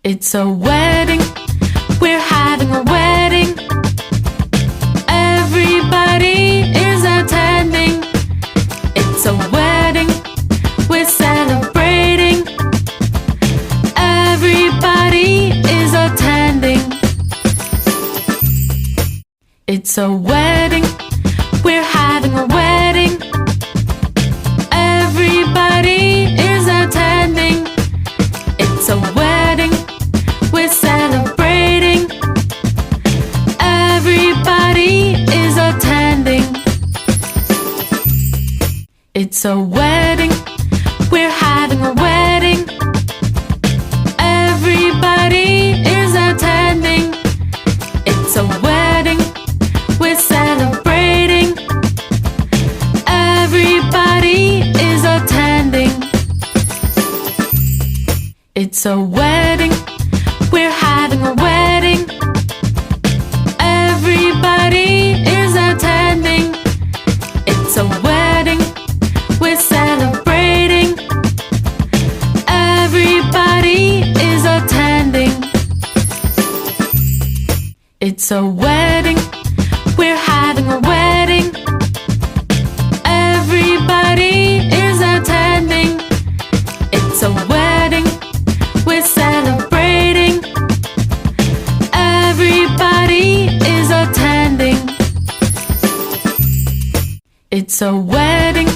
It's a wedding, we're having a wedding. Everybody is attending. It's a wedding, we're celebrating. Everybody is attending. It's a wedding, we're having a wedding. Everybody is attending. It's a wedding, we're celebrating. Everybody is attending. It's a wedding, we're having a wedding. Everybody is attending. It's a wedding, we're celebrating. Everybody is attending. It's a wedding, we're having a wedding. Everybody is attending. It's a wedding, we're celebrating. Everybody is attending. It's a wedding, we're having a wedding. Everybody is attending. It's a wedding, we're celebrating. Everybody is attending. It's a wedding,